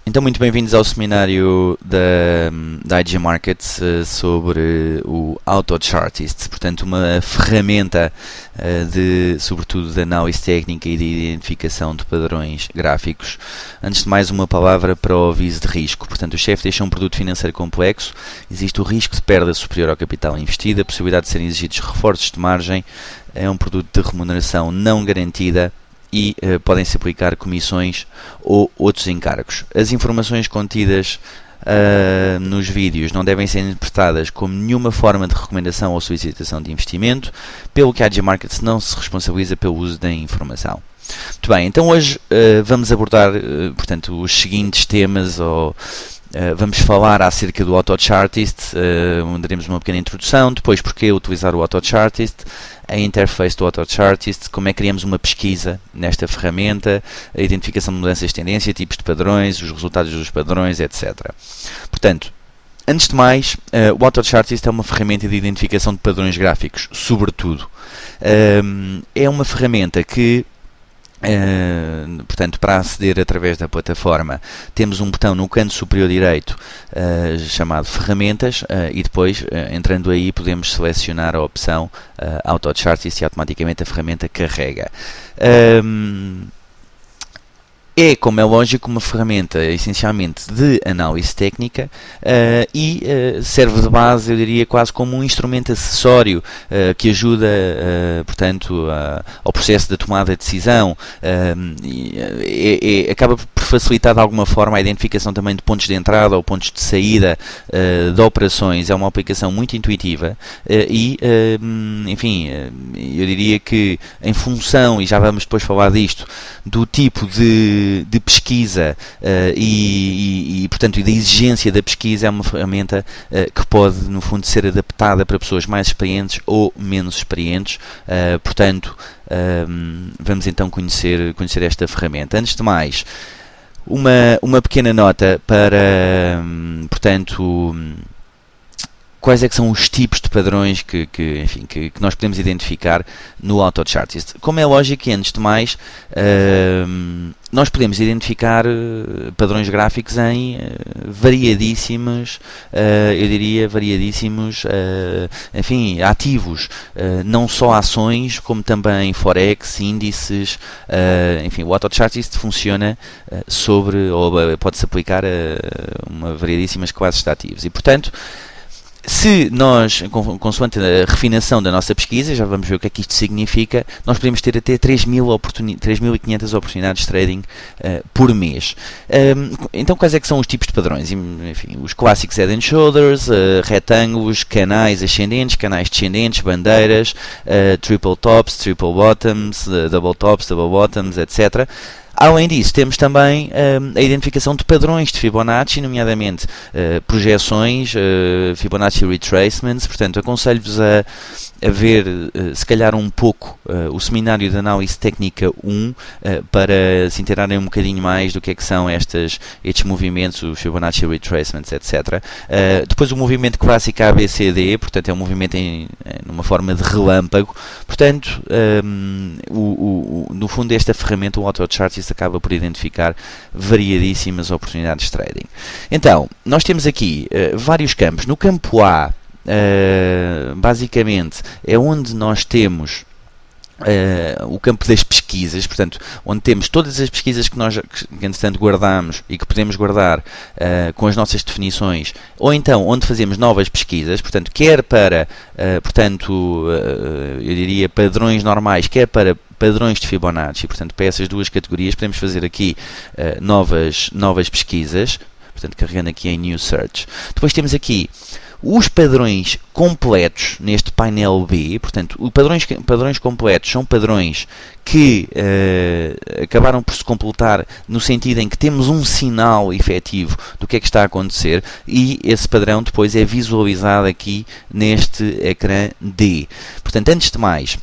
Então, muito bem-vindos ao seminário da IG Markets sobre o AutoChartist, portanto uma ferramenta sobretudo de análise técnica e de identificação de padrões gráficos. Antes de mais, uma palavra para o aviso de risco. Portanto, o CFD é um produto financeiro complexo, existe o risco de perda superior ao capital investido, a possibilidade de serem exigidos reforços de margem, é um produto de remuneração não garantida e podem-se aplicar comissões ou outros encargos. As informações contidas nos vídeos não devem ser interpretadas como nenhuma forma de recomendação ou solicitação de investimento, pelo que a IG Markets não se responsabiliza pelo uso da informação. Muito bem, então hoje vamos abordar portanto, os seguintes temas, vamos falar acerca do AutoChartist, daremos uma pequena introdução, depois porque utilizar o AutoChartist, a interface do AutoChartist, como é que criamos uma pesquisa nesta ferramenta, a identificação de mudanças de tendência, tipos de padrões, os resultados dos padrões, etc. Portanto, antes de mais, o AutoChartist é uma ferramenta de identificação de padrões gráficos, sobretudo. É uma ferramenta que portanto, para aceder através da plataforma, temos um botão no canto superior direito chamado Ferramentas e depois, entrando aí, podemos selecionar a opção AutoChartist e automaticamente a ferramenta carrega. É, como é lógico, uma ferramenta essencialmente de análise técnica e serve de base, eu diria, quase como um instrumento acessório que ajuda, portanto, ao processo da tomada de decisão. Acaba por facilitar de alguma forma a identificação também de pontos de entrada ou pontos de saída de operações. É uma aplicação muito intuitiva e, enfim, eu diria que em função, e já vamos depois falar disto, do tipo de pesquisa portanto, e da exigência da pesquisa, é uma ferramenta que pode, no fundo, ser adaptada para pessoas mais experientes ou menos experientes. Portanto, vamos então conhecer esta ferramenta. Antes de mais, uma pequena nota para, portanto, quais é que são os tipos de padrões que nós podemos identificar no AutoChartist. Como é lógico, e antes de mais, nós podemos identificar padrões gráficos em variadíssimos, eu diria, enfim, ativos, não só ações, como também forex, índices, enfim, o AutoChartist funciona ou pode-se aplicar a uma variedíssimas classes de ativos e, portanto, se nós, consoante a refinação da nossa pesquisa, já vamos ver o que é que isto significa, nós podemos ter até 3.500 oportunidades de trading por mês. Então, quais é que são os tipos de padrões? Enfim, os clássicos Head and Shoulders, retângulos, canais ascendentes, canais descendentes, bandeiras, triple tops, triple bottoms, double tops, double bottoms, etc. Além disso, temos também a identificação de padrões de Fibonacci, nomeadamente projeções, Fibonacci retracements. Portanto, aconselho-vos a ver, se calhar, um pouco o seminário de análise técnica 1 para se inteirarem um bocadinho mais do que é que são estes movimentos, os Fibonacci retracements, etc. Depois o movimento clássico ABCD, portanto é um movimento numa forma de relâmpago. Portanto, no fundo, esta ferramenta, o AutoChartist, acaba por identificar variadíssimas oportunidades de trading. Então, nós temos aqui vários campos. No campo A, basicamente, é onde nós temos o campo das pesquisas, portanto, onde temos todas as pesquisas que nós, entretanto, guardamos e que podemos guardar com as nossas definições, ou então onde fazemos novas pesquisas, portanto, quer para, eu diria, padrões normais, quer para padrões de Fibonacci. Portanto, para essas duas categorias podemos fazer aqui novas pesquisas, portanto, carregando aqui em New Search. Depois temos aqui os padrões completos neste painel B. Portanto, padrões completos são padrões que acabaram por se completar no sentido em que temos um sinal efetivo do que é que está a acontecer e esse padrão depois é visualizado aqui neste ecrã D. Portanto, antes de mais,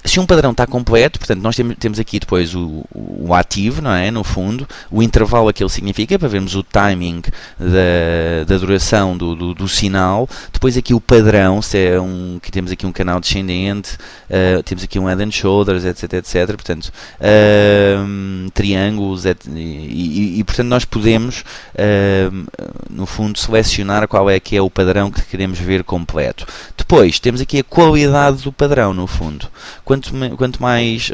se um padrão está completo, portanto, nós temos aqui depois o ativo, não é? No fundo, o intervalo que ele significa, para vermos o timing da duração do sinal. Depois aqui o padrão, se é que temos aqui um canal descendente, temos aqui um head and shoulders, etc, etc. Portanto, triângulos, e portanto nós podemos, no fundo, selecionar qual é que é o padrão que queremos ver completo. Depois, temos aqui a qualidade do padrão, no fundo. Quanto mais,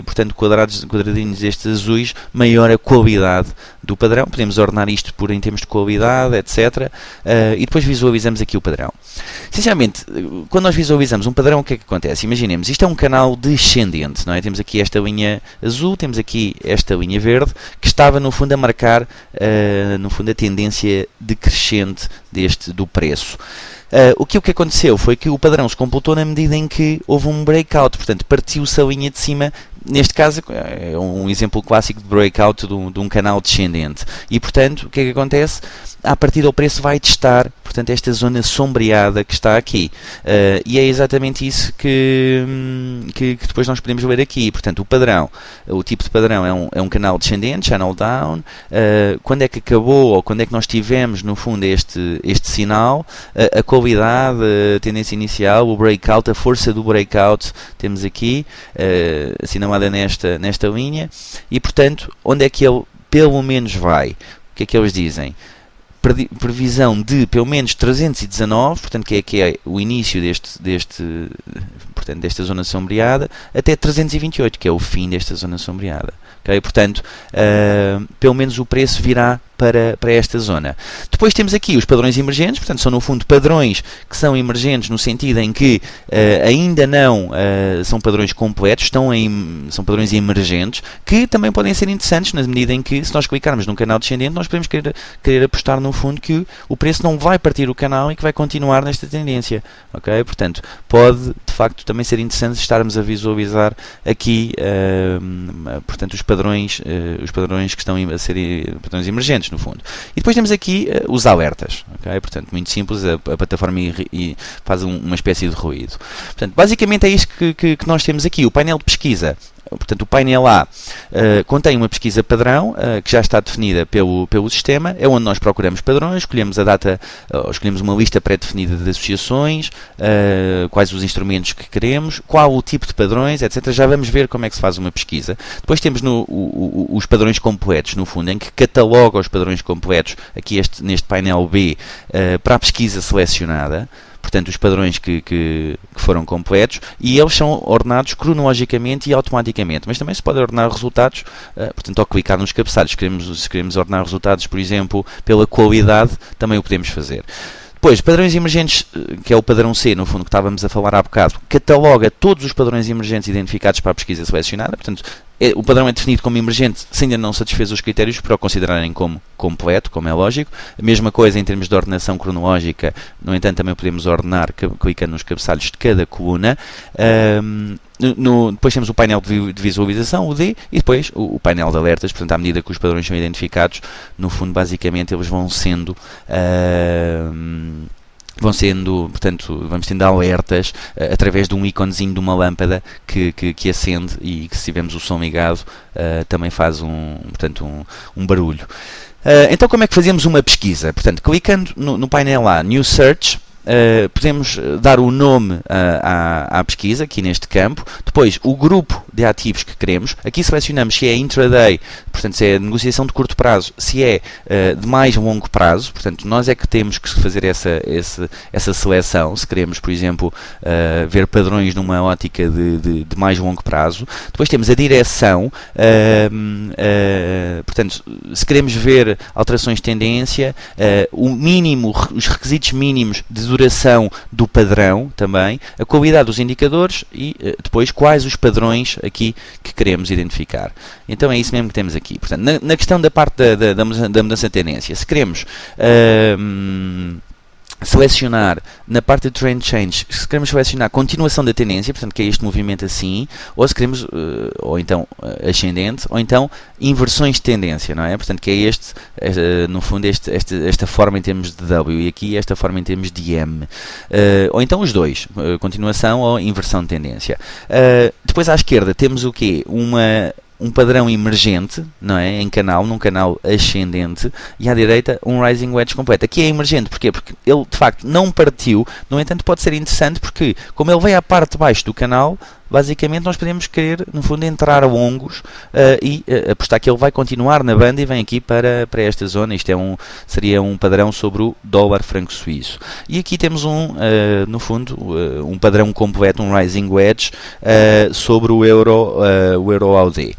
portanto, quadradinhos estes azuis, maior a qualidade do padrão. Podemos ordenar isto em termos de qualidade, etc. E depois visualizamos aqui o padrão. Essencialmente, quando nós visualizamos um padrão, o que é que acontece? Imaginemos, isto é um canal descendente, não é? Temos aqui esta linha azul, temos aqui esta linha verde, que estava, no fundo, a marcar, no fundo, a tendência decrescente do preço. O que aconteceu foi que o padrão se completou na medida em que houve um breakout, portanto partiu-se a linha de cima. Neste caso é um exemplo clássico de breakout de um canal descendente, e portanto o que é que acontece? A partir do preço vai testar, portanto, esta zona sombreada que está aqui, e é exatamente isso que depois nós podemos ver aqui. Portanto, o tipo de padrão é um canal descendente, channel down. Quando é que acabou, ou quando é que nós tivemos, no fundo, este sinal, a qualidade, a tendência inicial, o breakout, a força do breakout, temos aqui, assinalada nesta linha, e portanto, onde é que ele pelo menos vai? O que é que eles dizem? Previsão de pelo menos 319, portanto, que é o início portanto, desta zona sombreada, até 328, que é o fim desta zona sombreada. Okay? Portanto, pelo menos o preço virá para esta zona. Depois temos aqui os padrões emergentes, portanto são no fundo padrões que são emergentes no sentido em que ainda não são padrões completos, são padrões emergentes, que também podem ser interessantes na medida em que, se nós clicarmos num canal descendente, nós podemos querer apostar no fundo que o preço não vai partir o canal e que vai continuar nesta tendência. Okay? Portanto, pode de facto também ser interessante estarmos a visualizar aqui portanto, os padrões que estão a ser padrões emergentes, no fundo. E depois temos aqui os alertas. Okay? Portanto, muito simples, a plataforma faz uma espécie de ruído. Portanto, basicamente é isto que nós temos aqui. O painel de pesquisa. Portanto, o painel A contém uma pesquisa padrão que já está definida pelo sistema, é onde nós procuramos padrões, escolhemos a data, escolhemos uma lista pré-definida de associações, quais os instrumentos que queremos, qual o tipo de padrões, etc. Já vamos ver como é que se faz uma pesquisa. Depois temos os padrões completos, no fundo, em que cataloga os padrões completos, aqui neste painel B, para a pesquisa selecionada. Portanto, os padrões que foram completos, e eles são ordenados cronologicamente e automaticamente, mas também se pode ordenar resultados, portanto, ao clicar nos cabeçalhos. Se queremos ordenar resultados, por exemplo, pela qualidade, também o podemos fazer. Depois, padrões emergentes, que é o padrão C, no fundo, que estávamos a falar há bocado, cataloga todos os padrões emergentes identificados para a pesquisa selecionada. Portanto, o padrão é definido como emergente se ainda não satisfez os critérios para o considerarem como completo, como é lógico. A mesma coisa em termos de ordenação cronológica, no entanto, também podemos ordenar clicando nos cabeçalhos de cada coluna. Depois temos o painel de visualização, o D, e depois o painel de alertas. Portanto, à medida que os padrões são identificados, no fundo, basicamente, eles vão sendo, portanto, vamos tendo alertas através de um íconezinho de uma lâmpada que acende, e que, se tivermos o som ligado, também faz um barulho. Então, como é que fazemos uma pesquisa? Portanto, clicando no painel A, New Search, podemos dar o nome à pesquisa, aqui neste campo. Depois, o grupo de ativos que queremos. Aqui selecionamos se é intraday, portanto, se é negociação de curto prazo, se é de mais longo prazo. Portanto, nós é que temos que fazer essa seleção, se queremos, por exemplo, ver padrões numa ótica de mais longo prazo. Depois temos a direção, portanto, se queremos ver alterações de tendência, os requisitos mínimos de duração do padrão também, a qualidade dos indicadores e depois quais os padrões aqui que queremos identificar. Então é isso mesmo que temos aqui. Portanto, na questão da parte da mudança de tendência, se queremos selecionar na parte de trend change, se queremos selecionar continuação da tendência, portanto que é este movimento assim, ou se queremos, ou então ascendente, ou então inversões de tendência, não é? Portanto que é no fundo esta forma em termos de W e aqui esta forma em termos de M, ou então os dois, continuação ou inversão de tendência. Depois à esquerda temos o quê? Um padrão emergente, não é? Num canal ascendente, e à direita um rising wedge completo. Aqui é emergente, porquê? Porque ele de facto não partiu, no entanto pode ser interessante porque, como ele veio à parte de baixo do canal, basicamente nós podemos querer, no fundo, entrar a longos e apostar que ele vai continuar na banda e vem aqui para esta zona. Isto seria um padrão sobre o dólar franco suíço. E aqui temos no fundo, um padrão completo, um rising wedge sobre o euro AUD.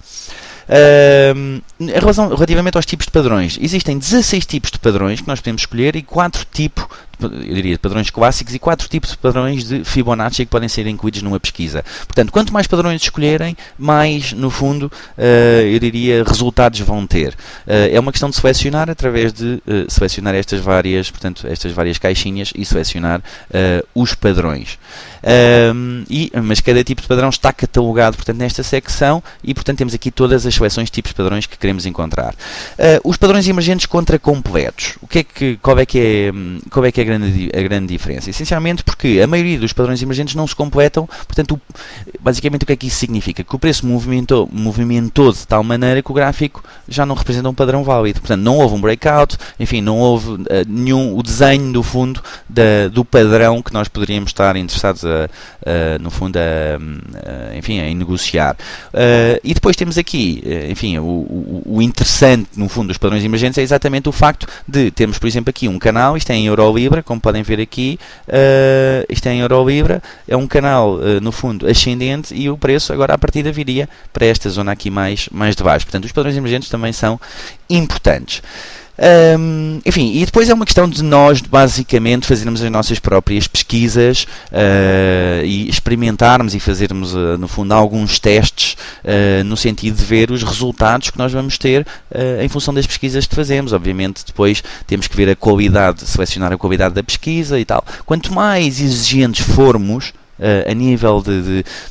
Relativamente aos tipos de padrões, existem 16 tipos de padrões que nós podemos escolher e 4 tipos, eu diria, de padrões clássicos e 4 tipos de padrões de Fibonacci que podem ser incluídos numa pesquisa. Portanto, quanto mais padrões escolherem, mais, no fundo, eu diria, resultados vão ter. É uma questão de selecionar através de selecionar estas várias caixinhas e selecionar os padrões. Mas cada tipo de padrão está catalogado, portanto, nesta secção e, portanto, temos aqui todas as seleções de tipos de padrões que queremos encontrar. Os padrões emergentes contra completos. Qual é que é a grande diferença? Essencialmente porque a maioria dos padrões emergentes não se completam, portanto, basicamente o que é que isso significa? Que o preço movimentou de tal maneira que o gráfico já não representa um padrão válido. Portanto, não houve um breakout, enfim, não houve o desenho do fundo do padrão que nós poderíamos estar interessados no fundo em negociar. E depois temos aqui, enfim, o interessante no fundo dos padrões emergentes é exatamente o facto de termos, por exemplo, aqui um canal, isto é em Euro-Libra, como podem ver aqui, isto é em Euro-Libra, é um canal no fundo ascendente e o preço agora à partida viria para esta zona aqui mais de baixo. Portanto, os padrões emergentes também são importantes. Enfim, e depois é uma questão de nós basicamente fazermos as nossas próprias pesquisas e experimentarmos e fazermos no fundo alguns testes no sentido de ver os resultados que nós vamos ter em função das pesquisas que fazemos. Obviamente depois temos que ver a qualidade, selecionar a qualidade da pesquisa e tal. Quanto mais exigentes formos a nível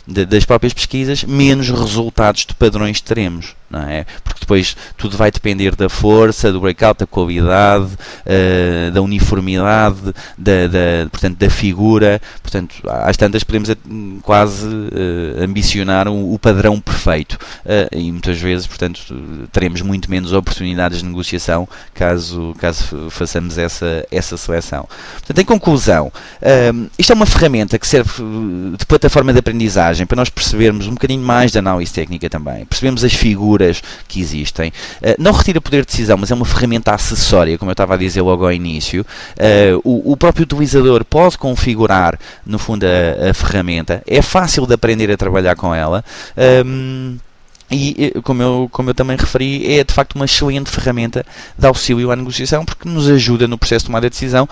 das próprias pesquisas, menos resultados de padrões teremos, não é? Porque depois tudo vai depender da força, do breakout, da qualidade, da uniformidade, portanto, da figura. Portanto, às tantas podemos quase ambicionar o padrão perfeito e muitas vezes, portanto, teremos muito menos oportunidades de negociação caso façamos essa seleção. Portanto, em conclusão, isto é uma ferramenta que serve de plataforma de aprendizagem para nós percebermos um bocadinho mais da análise técnica também, percebemos as figuras que existem. Não retira poder de decisão, mas é uma ferramenta acessória, como eu estava a dizer logo ao início. O próprio utilizador pode configurar, no fundo, a ferramenta. É fácil de aprender a trabalhar com ela. E, como eu também referi, é de facto uma excelente ferramenta de auxílio à negociação, porque nos ajuda no processo de tomada de decisão,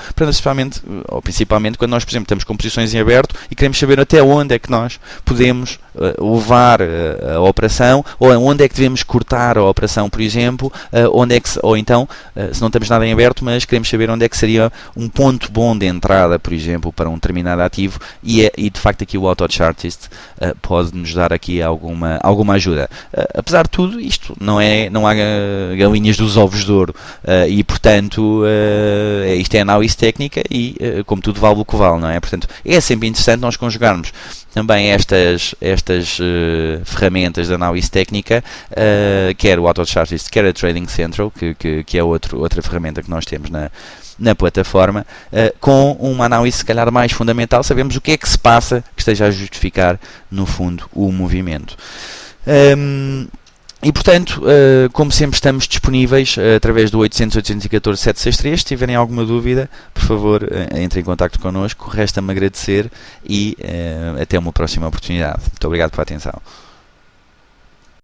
principalmente quando nós, por exemplo, estamos com posições em aberto e queremos saber até onde é que nós podemos levar a operação, ou onde é que devemos cortar a operação, por exemplo, ou então, se não temos nada em aberto, mas queremos saber onde é que seria um ponto bom de entrada, por exemplo, para um determinado ativo, e de facto aqui o AutoChartist pode nos dar aqui alguma ajuda. Apesar de tudo, isto não há galinhas dos ovos de ouro e, portanto, isto é análise técnica e, como tudo, vale o que vale, não é? Portanto, é sempre interessante nós conjugarmos também estas ferramentas de análise técnica, quer o AutoChartist, quer a Trading Central, que é outra ferramenta que nós temos na plataforma, com uma análise se calhar mais fundamental, sabemos o que é que se passa que esteja a justificar, no fundo, o movimento. E portanto, como sempre, estamos disponíveis através do 800-814-763. Se tiverem alguma dúvida, por favor, entrem em contacto connosco. Resta-me agradecer e até uma próxima oportunidade. Muito obrigado pela atenção.